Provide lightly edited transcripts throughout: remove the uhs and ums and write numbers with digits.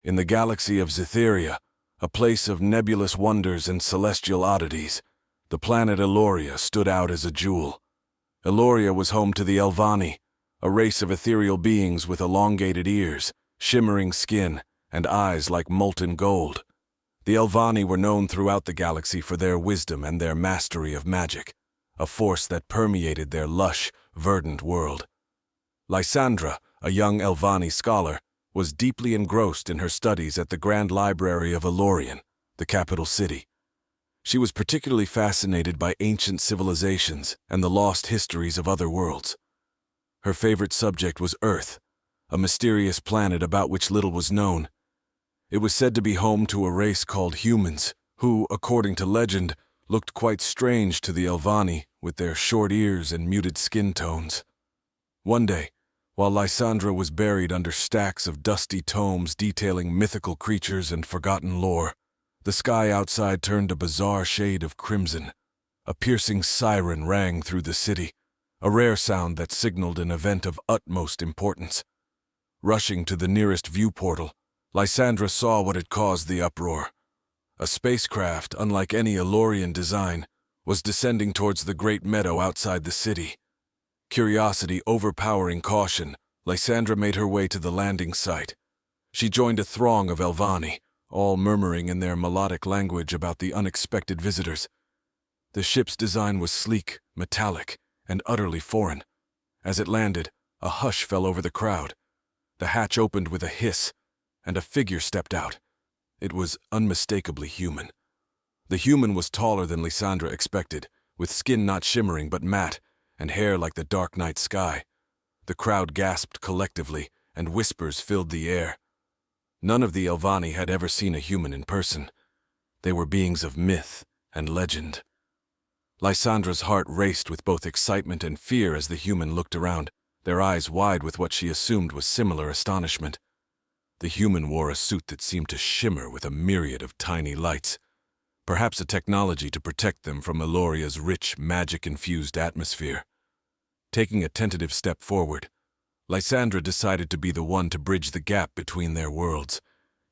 In the galaxy of Zytheria, a place of nebulous wonders and celestial oddities, the planet Eloria stood out as a jewel. Eloria was home to the Elvani, a race of ethereal beings with elongated ears, shimmering skin, and eyes like molten gold. The Elvani were known throughout the galaxy for their wisdom and their mastery of magic, a force that permeated their lush, verdant world. Lysandra, a young Elvani scholar, was deeply engrossed in her studies at the Grand Library of Elorian, the capital city. She was particularly fascinated by ancient civilizations and the lost histories of other worlds. Her favorite subject was Earth, a mysterious planet about which little was known. It was said to be home to a race called humans, who, according to legend, looked quite strange to the Elvani with their short ears and muted skin tones. One day, while Lysandra was buried under stacks of dusty tomes detailing mythical creatures and forgotten lore, the sky outside turned a bizarre shade of crimson. A piercing siren rang through the city, a rare sound that signaled an event of utmost importance. Rushing to the nearest view portal, Lysandra saw what had caused the uproar. A spacecraft, unlike any Elorian design, was descending towards the great meadow outside the city. Curiosity overpowering caution, Lysandra made her way to the landing site. She joined a throng of Elvani, all murmuring in their melodic language about the unexpected visitors. The ship's design was sleek, metallic, and utterly foreign. As it landed, a hush fell over the crowd. The hatch opened with a hiss, and a figure stepped out. It was unmistakably human. The human was taller than Lysandra expected, with skin not shimmering but matte, and hair like the dark night sky. The crowd gasped collectively, and whispers filled the air. None of the Elvani had ever seen a human in person. They were beings of myth and legend. Lysandra's heart raced with both excitement and fear as the human looked around, their eyes wide with what she assumed was similar astonishment. The human wore a suit that seemed to shimmer with a myriad of tiny lights, perhaps a technology to protect them from Eloria's rich, magic-infused atmosphere. Taking a tentative step forward, Lysandra decided to be the one to bridge the gap between their worlds.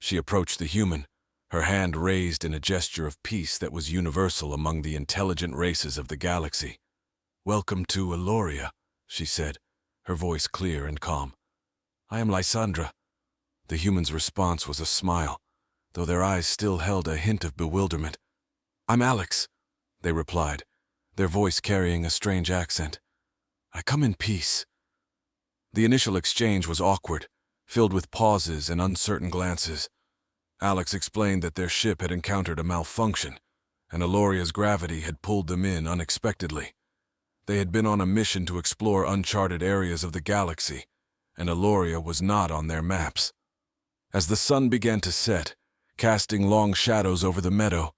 She approached the human, her hand raised in a gesture of peace that was universal among the intelligent races of the galaxy. "Welcome to Eloria," she said, her voice clear and calm. "I am Lysandra." The human's response was a smile, though their eyes still held a hint of bewilderment. "I'm Alex," they replied, their voice carrying a strange accent. "I come in peace." The initial exchange was awkward, filled with pauses and uncertain glances. Alex explained that their ship had encountered a malfunction, and Eloria's gravity had pulled them in unexpectedly. They had been on a mission to explore uncharted areas of the galaxy, and Eloria was not on their maps. As the sun began to set, casting long shadows over the meadow,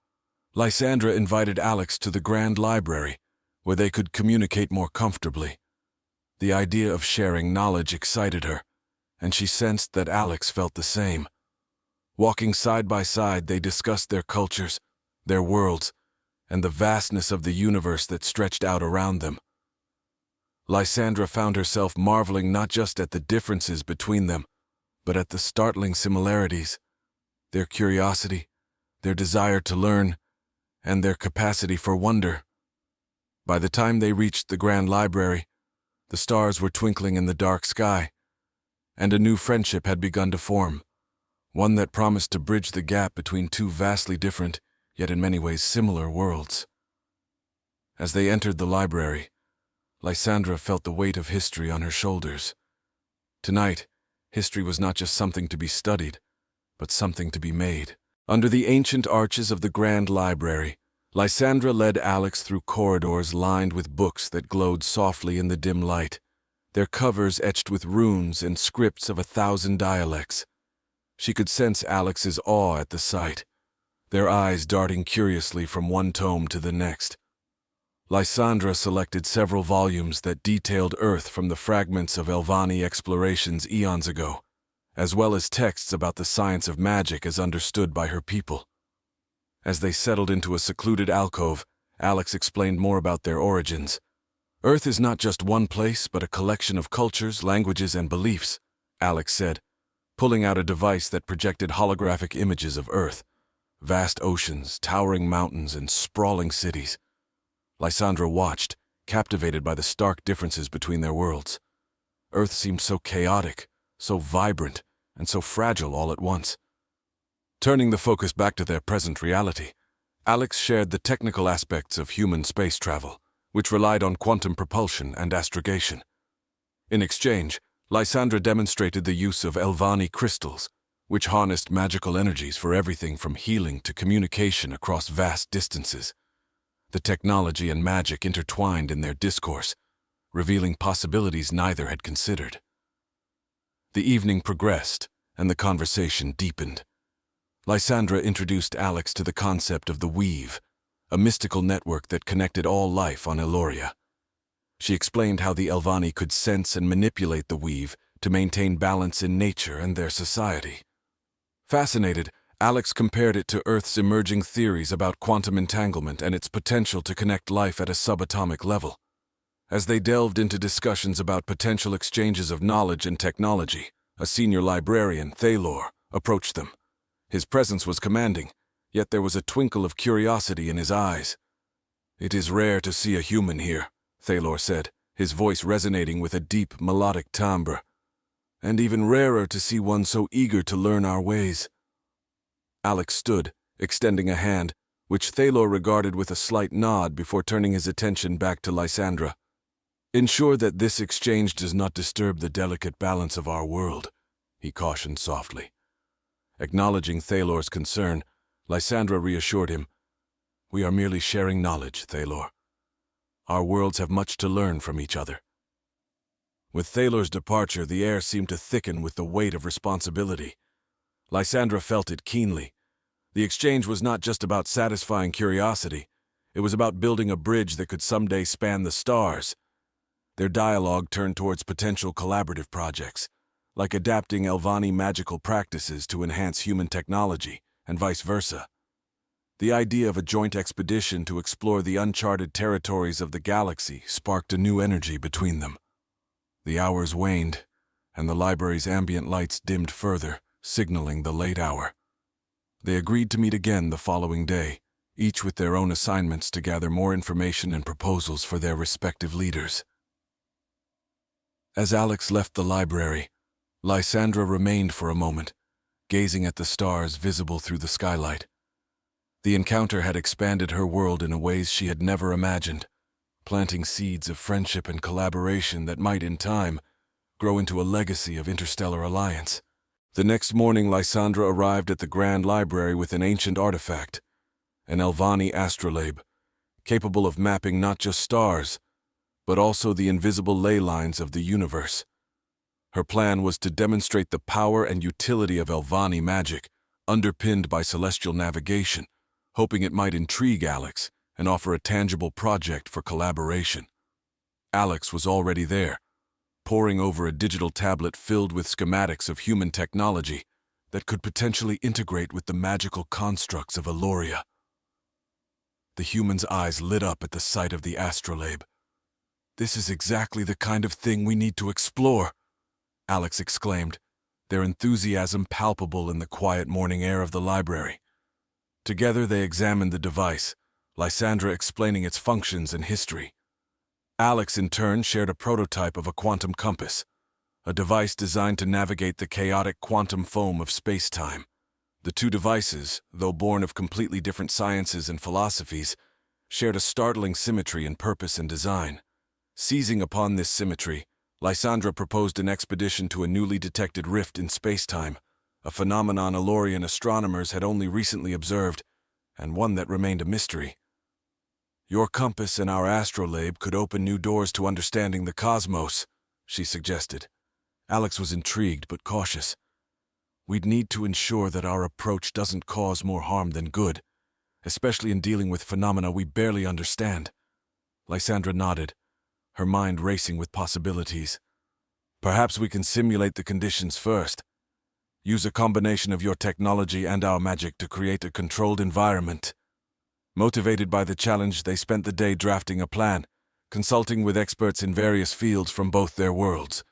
Lysandra invited Alex to the Grand Library, where they could communicate more comfortably. The idea of sharing knowledge excited her, and she sensed that Alex felt the same. Walking side by side, they discussed their cultures, their worlds, and the vastness of the universe that stretched out around them. Lysandra found herself marveling not just at the differences between them, but at the startling similarities, their curiosity, their desire to learn, and their capacity for wonder. By the time they reached the Grand Library, the stars were twinkling in the dark sky, and a new friendship had begun to form, one that promised to bridge the gap between two vastly different, yet in many ways similar worlds. As they entered the library, Lysandra felt the weight of history on her shoulders. Tonight, history was not just something to be studied, but something to be made. Under the ancient arches of the Grand Library, Lysandra led Alex through corridors lined with books that glowed softly in the dim light, their covers etched with runes and scripts of 1,000 dialects. She could sense Alex's awe at the sight, their eyes darting curiously from one tome to the next. Lysandra selected several volumes that detailed Earth from the fragments of Elvani explorations eons ago, as well as texts about the science of magic as understood by her people. As they settled into a secluded alcove, Alex explained more about their origins. "Earth is not just one place, but a collection of cultures, languages, and beliefs," Alex said, pulling out a device that projected holographic images of Earth, vast oceans, towering mountains, and sprawling cities. Lysandra watched, captivated by the stark differences between their worlds. Earth seemed so chaotic, so vibrant, and so fragile all at once. Turning the focus back to their present reality, Alex shared the technical aspects of human space travel, which relied on quantum propulsion and astrogation. In exchange, Lysandra demonstrated the use of Elvani crystals, which harnessed magical energies for everything from healing to communication across vast distances. The technology and magic intertwined in their discourse, revealing possibilities neither had considered. The evening progressed, and the conversation deepened. Lysandra introduced Alex to the concept of the Weave, a mystical network that connected all life on Eloria. She explained how the Elvani could sense and manipulate the Weave to maintain balance in nature and their society. Fascinated, Alex compared it to Earth's emerging theories about quantum entanglement and its potential to connect life at a subatomic level. As they delved into discussions about potential exchanges of knowledge and technology, a senior librarian, Thalor, approached them. His presence was commanding, yet there was a twinkle of curiosity in his eyes. "It is rare to see a human here," Thalor said, his voice resonating with a deep, melodic timbre. "And even rarer to see one so eager to learn our ways." Alex stood, extending a hand, which Thalor regarded with a slight nod before turning his attention back to Lysandra. "Ensure that this exchange does not disturb the delicate balance of our world," he cautioned softly. Acknowledging Thalor's concern, Lysandra reassured him, "We are merely sharing knowledge, Thalor. Our worlds have much to learn from each other." With Thalor's departure, the air seemed to thicken with the weight of responsibility. Lysandra felt it keenly. The exchange was not just about satisfying curiosity. It was about building a bridge that could someday span the stars. Their dialogue turned towards potential collaborative projects, like adapting Elvani magical practices to enhance human technology, and vice versa. The idea of a joint expedition to explore the uncharted territories of the galaxy sparked a new energy between them. The hours waned, and the library's ambient lights dimmed further, signaling the late hour. They agreed to meet again the following day, each with their own assignments to gather more information and proposals for their respective leaders. As Alex left the library, Lysandra remained for a moment, gazing at the stars visible through the skylight. The encounter had expanded her world in ways she had never imagined, planting seeds of friendship and collaboration that might, in time, grow into a legacy of interstellar alliance. The next morning, Lysandra arrived at the Grand Library with an ancient artifact, an Elvani astrolabe, capable of mapping not just stars, but also the invisible ley lines of the universe. Her plan was to demonstrate the power and utility of Elvani magic, underpinned by celestial navigation, hoping it might intrigue Alex and offer a tangible project for collaboration. Alex was already there, poring over a digital tablet filled with schematics of human technology that could potentially integrate with the magical constructs of Eloria. The human's eyes lit up at the sight of the astrolabe. "This is exactly the kind of thing we need to explore," Alex exclaimed, their enthusiasm palpable in the quiet morning air of the library. Together they examined the device, Lysandra explaining its functions and history. Alex, in turn, shared a prototype of a quantum compass, a device designed to navigate the chaotic quantum foam of space-time. The two devices, though born of completely different sciences and philosophies, shared a startling symmetry in purpose and design. Seizing upon this symmetry, Lysandra proposed an expedition to a newly detected rift in space-time, a phenomenon Elorian astronomers had only recently observed, and one that remained a mystery. "Your compass and our astrolabe could open new doors to understanding the cosmos," she suggested. Alex was intrigued but cautious. "We'd need to ensure that our approach doesn't cause more harm than good, especially in dealing with phenomena we barely understand." Lysandra nodded, her mind racing with possibilities. "Perhaps we can simulate the conditions first. Use a combination of your technology and our magic to create a controlled environment." Motivated by the challenge, they spent the day drafting a plan, consulting with experts in various fields from both their worlds.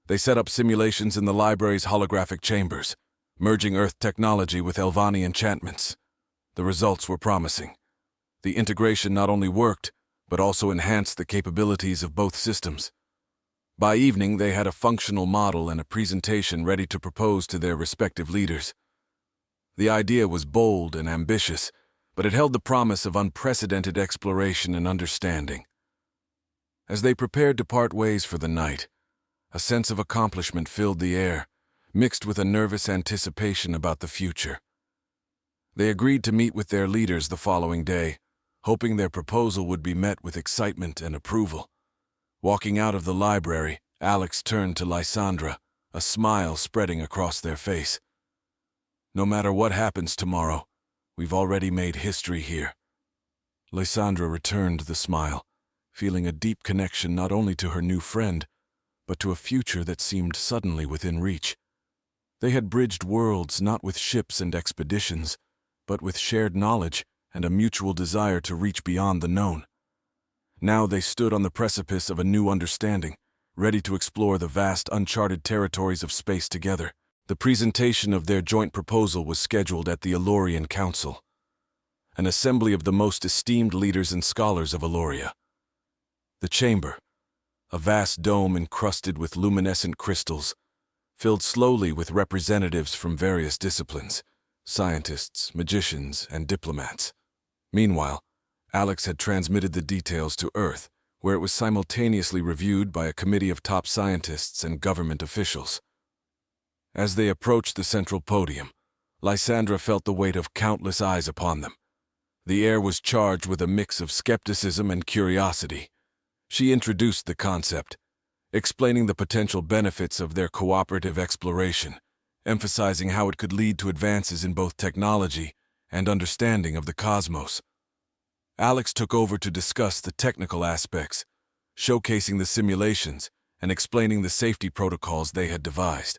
They set up simulations in the library's holographic chambers, merging Earth technology with Elvani enchantments. The results were promising. The integration not only worked, but also enhanced the capabilities of both systems. By evening, they had a functional model and a presentation ready to propose to their respective leaders. The idea was bold and ambitious, but it held the promise of unprecedented exploration and understanding. As they prepared to part ways for the night, a sense of accomplishment filled the air, mixed with a nervous anticipation about the future. They agreed to meet with their leaders the following day, hoping their proposal would be met with excitement and approval. Walking out of the library, Alex turned to Lysandra, a smile spreading across their face. "No matter what happens tomorrow, we've already made history here." Lysandra returned the smile, feeling a deep connection not only to her new friend, but to a future that seemed suddenly within reach. They had bridged worlds not with ships and expeditions, but with shared knowledge and a mutual desire to reach beyond the known. Now they stood on the precipice of a new understanding, ready to explore the vast, uncharted territories of space together. The presentation of their joint proposal was scheduled at the Elorian Council, an assembly of the most esteemed leaders and scholars of Eloria. The chamber, a vast dome encrusted with luminescent crystals, filled slowly with representatives from various disciplines, scientists, magicians, and diplomats. Meanwhile, Alex had transmitted the details to Earth, where it was simultaneously reviewed by a committee of top scientists and government officials. As they approached the central podium, Lysandra felt the weight of countless eyes upon them. The air was charged with a mix of skepticism and curiosity. She introduced the concept, explaining the potential benefits of their cooperative exploration, emphasizing how it could lead to advances in both technology and understanding of the cosmos. Alex took over to discuss the technical aspects, showcasing the simulations and explaining the safety protocols they had devised.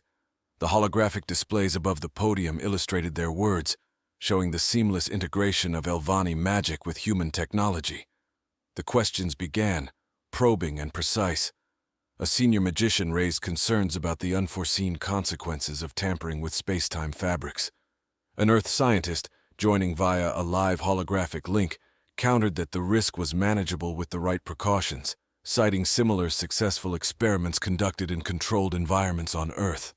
The holographic displays above the podium illustrated their words, showing the seamless integration of Elvani magic with human technology. The questions began, probing and precise. A senior magician raised concerns about the unforeseen consequences of tampering with space-time fabrics. An Earth scientist, joining via a live holographic link, countered that the risk was manageable with the right precautions, citing similar successful experiments conducted in controlled environments on Earth.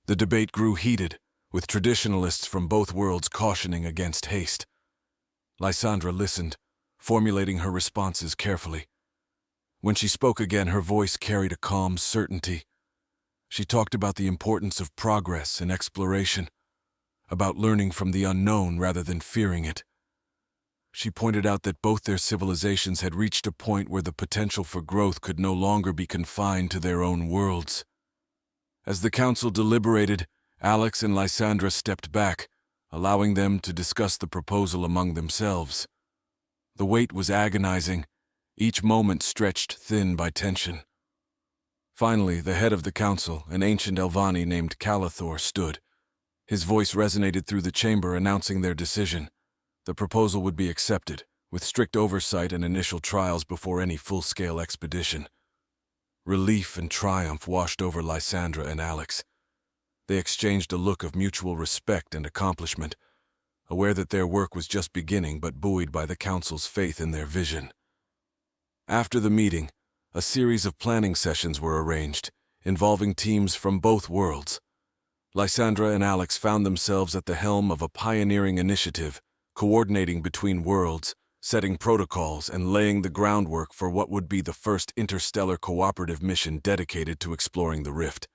The debate grew heated, with traditionalists from both worlds cautioning against haste. Lysandra listened, formulating her responses carefully. When she spoke again, her voice carried a calm certainty. She talked about the importance of progress and exploration, about learning from the unknown rather than fearing it. She pointed out that both their civilizations had reached a point where the potential for growth could no longer be confined to their own worlds. As the council deliberated, Alex and Lysandra stepped back, allowing them to discuss the proposal among themselves. The wait was agonizing, each moment stretched thin by tension. Finally, the head of the council, an ancient Elvani named Calathor, stood. His voice resonated through the chamber, announcing their decision. The proposal would be accepted, with strict oversight and initial trials before any full-scale expedition. Relief and triumph washed over Lysandra and Alex. They exchanged a look of mutual respect and accomplishment, aware that their work was just beginning but buoyed by the council's faith in their vision. After the meeting, a series of planning sessions were arranged, involving teams from both worlds. Lysandra and Alex found themselves at the helm of a pioneering initiative, coordinating between worlds, setting protocols, and laying the groundwork for what would be the first interstellar cooperative mission dedicated to exploring the rift.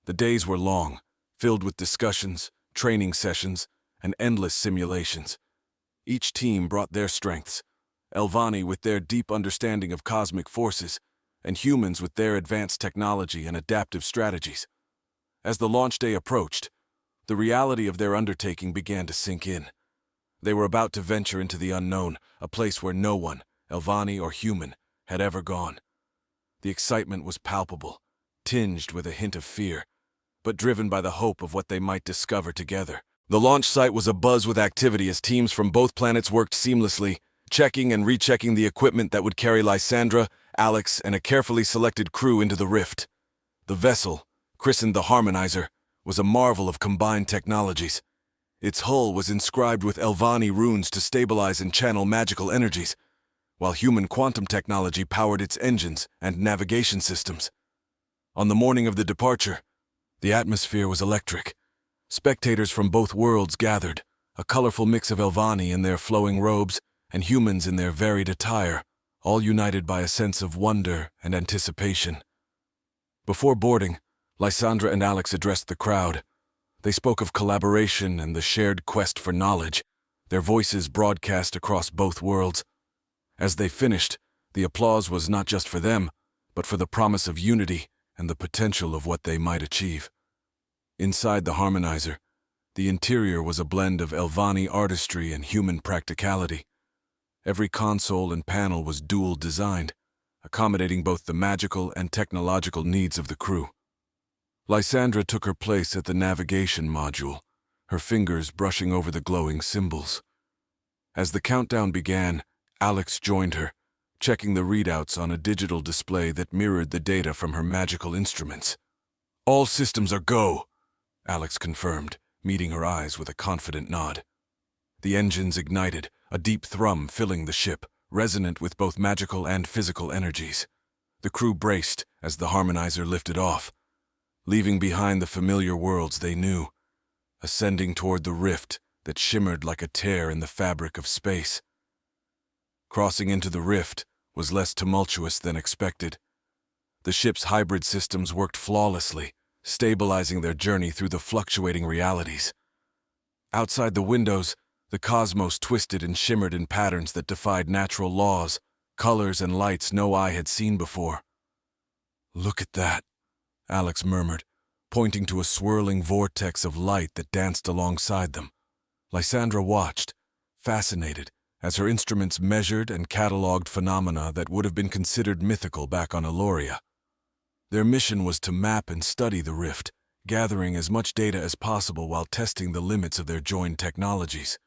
The days were long, filled with discussions, training sessions, and endless simulations. Each team brought their strengths, Elvani with their deep understanding of cosmic forces, and humans with their advanced technology and adaptive strategies. As the launch day approached, the reality of their undertaking began to sink in. They were about to venture into the unknown, a place where no one, Elvani or human, had ever gone. The excitement was palpable, tinged with a hint of fear, but driven by the hope of what they might discover together. The launch site was abuzz with activity as teams from both planets worked seamlessly, checking and rechecking the equipment that would carry Lysandra, Alex, and a carefully selected crew into the rift. The vessel, christened the Harmonizer, was a marvel of combined technologies. Its hull was inscribed with Elvani runes to stabilize and channel magical energies, while human quantum technology powered its engines and navigation systems. On the morning of the departure, the atmosphere was electric. Spectators from both worlds gathered, a colorful mix of Elvani in their flowing robes and humans in their varied attire, all united by a sense of wonder and anticipation. Before boarding, Lysandra and Alex addressed the crowd. They spoke of collaboration and the shared quest for knowledge, their voices broadcast across both worlds. As they finished, the applause was not just for them, but for the promise of unity and the potential of what they might achieve. Inside the Harmonizer, the interior was a blend of Elvani artistry and human practicality. Every console and panel was dual-designed, accommodating both the magical and technological needs of the crew. Lysandra took her place at the navigation module, her fingers brushing over the glowing symbols. As the countdown began, Alex joined her, checking the readouts on a digital display that mirrored the data from her magical instruments. "All systems are go," Alex confirmed, meeting her eyes with a confident nod. The engines ignited, a deep thrum filling the ship, resonant with both magical and physical energies. The crew braced as the Harmonizer lifted off, leaving behind the familiar worlds they knew, ascending toward the rift that shimmered like a tear in the fabric of space. Crossing into the rift was less tumultuous than expected. The ship's hybrid systems worked flawlessly, stabilizing their journey through the fluctuating realities. Outside the windows, the cosmos twisted and shimmered in patterns that defied natural laws, colors and lights no eye had seen before. "Look at that," Alex murmured, pointing to a swirling vortex of light that danced alongside them. Lysandra watched, fascinated, as her instruments measured and cataloged phenomena that would have been considered mythical back on Eloria. Their mission was to map and study the rift, gathering as much data as possible while testing the limits of their joined technologies.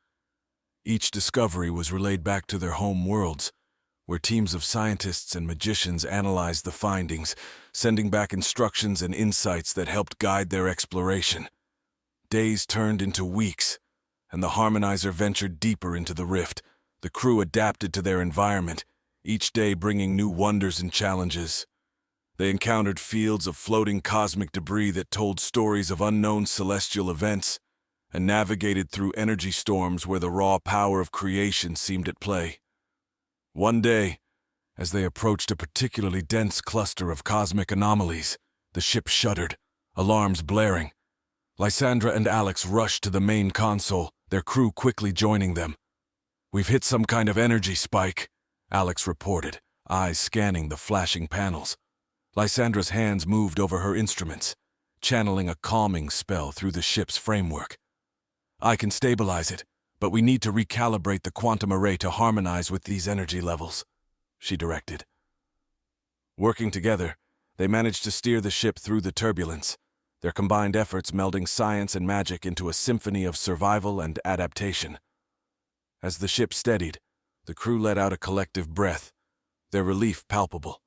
Each discovery was relayed back to their home worlds, where teams of scientists and magicians analyzed the findings, sending back instructions and insights that helped guide their exploration. Days turned into weeks, and the Harmonizer ventured deeper into the rift. The crew adapted to their environment, each day bringing new wonders and challenges. They encountered fields of floating cosmic debris that told stories of unknown celestial events, and navigated through energy storms where the raw power of creation seemed at play. One day, as they approached a particularly dense cluster of cosmic anomalies, the ship shuddered, alarms blaring. Lysandra and Alex rushed to the main console, their crew quickly joining them. "We've hit some kind of energy spike," Alex reported, eyes scanning the flashing panels. Lysandra's hands moved over her instruments, channeling a calming spell through the ship's framework. "I can stabilize it, but we need to recalibrate the quantum array to harmonize with these energy levels," she directed. Working together, they managed to steer the ship through the turbulence, their combined efforts melding science and magic into a symphony of survival and adaptation. As the ship steadied, the crew let out a collective breath, their relief palpable.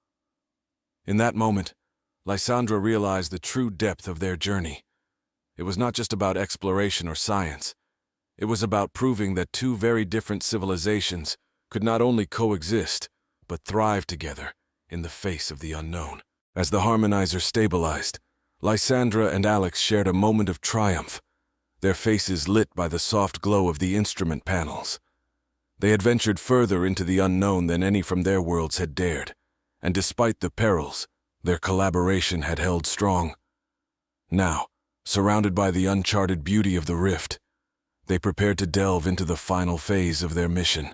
In that moment, Lysandra realized the true depth of their journey. It was not just about exploration or science. It was about proving that two very different civilizations could not only coexist, but thrive together in the face of the unknown. As the Harmonizer stabilized, Lysandra and Alex shared a moment of triumph, their faces lit by the soft glow of the instrument panels. They had ventured further into the unknown than any from their worlds had dared, and despite the perils, their collaboration had held strong. Now, surrounded by the uncharted beauty of the rift, they prepared to delve into the final phase of their mission.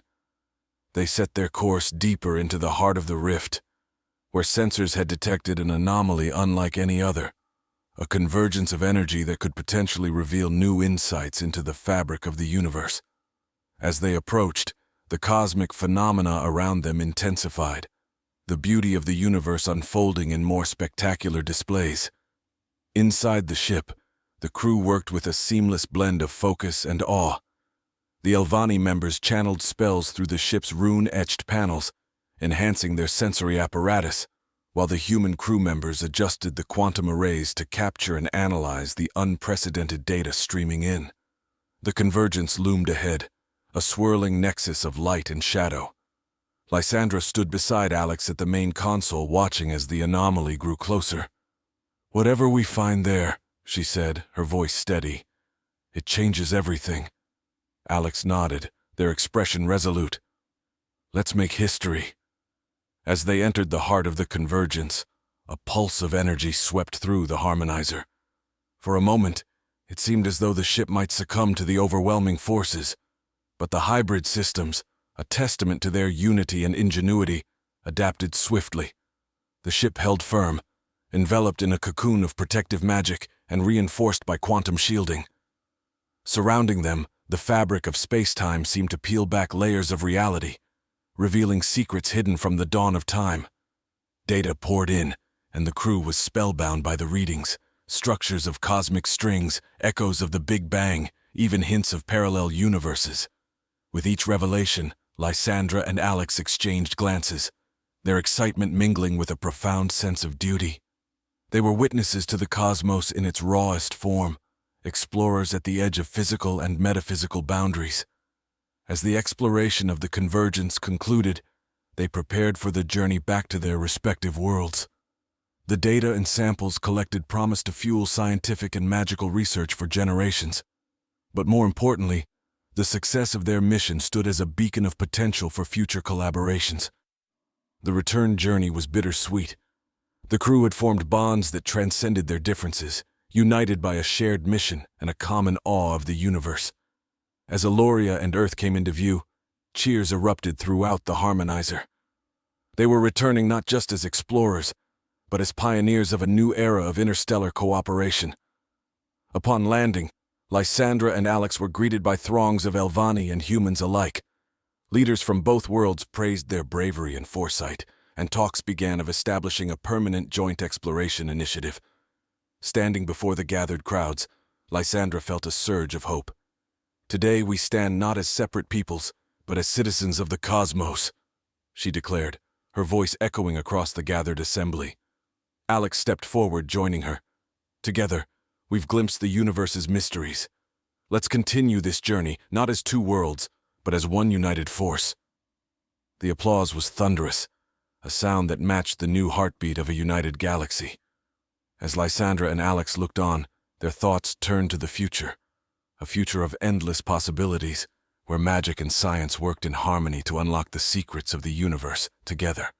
They set their course deeper into the heart of the rift, where sensors had detected an anomaly unlike any other, a convergence of energy that could potentially reveal new insights into the fabric of the universe. As they approached, the cosmic phenomena around them intensified, the beauty of the universe unfolding in more spectacular displays. Inside the ship, the crew worked with a seamless blend of focus and awe. The Elvani members channeled spells through the ship's rune-etched panels, enhancing their sensory apparatus, while the human crew members adjusted the quantum arrays to capture and analyze the unprecedented data streaming in. The convergence loomed ahead, a swirling nexus of light and shadow. Lysandra stood beside Alex at the main console, watching as the anomaly grew closer. "Whatever we find there," she said, her voice steady, "it changes everything." Alex nodded, their expression resolute. "Let's make history." As they entered the heart of the convergence, a pulse of energy swept through the harmonizer. For a moment, it seemed as though the ship might succumb to the overwhelming forces, but the hybrid systems, a testament to their unity and ingenuity, adapted swiftly. The ship held firm, enveloped in a cocoon of protective magic and reinforced by quantum shielding. Surrounding them, the fabric of space-time seemed to peel back layers of reality, revealing secrets hidden from the dawn of time. Data poured in, and the crew was spellbound by the readings, structures of cosmic strings, echoes of the Big Bang, even hints of parallel universes. With each revelation, Lysandra and Alex exchanged glances, their excitement mingling with a profound sense of duty. They were witnesses to the cosmos in its rawest form, explorers at the edge of physical and metaphysical boundaries. As the exploration of the convergence concluded, they prepared for the journey back to their respective worlds. The data and samples collected promised to fuel scientific and magical research for generations. But more importantly, the success of their mission stood as a beacon of potential for future collaborations. The return journey was bittersweet. The crew had formed bonds that transcended their differences, united by a shared mission and a common awe of the universe. As Eloria and Earth came into view, cheers erupted throughout the harmonizer. They were returning not just as explorers, but as pioneers of a new era of interstellar cooperation. Upon landing, Lysandra and Alex were greeted by throngs of Elvani and humans alike. Leaders from both worlds praised their bravery and foresight, and talks began of establishing a permanent joint exploration initiative. Standing before the gathered crowds, Lysandra felt a surge of hope. "Today we stand not as separate peoples, but as citizens of the cosmos," she declared, her voice echoing across the gathered assembly. Alex stepped forward, joining her. "Together, we've glimpsed the universe's mysteries. Let's continue this journey, not as two worlds, but as one united force." The applause was thunderous, a sound that matched the new heartbeat of a united galaxy. As Lysandra and Alex looked on, their thoughts turned to the future, a future of endless possibilities, where magic and science worked in harmony to unlock the secrets of the universe together.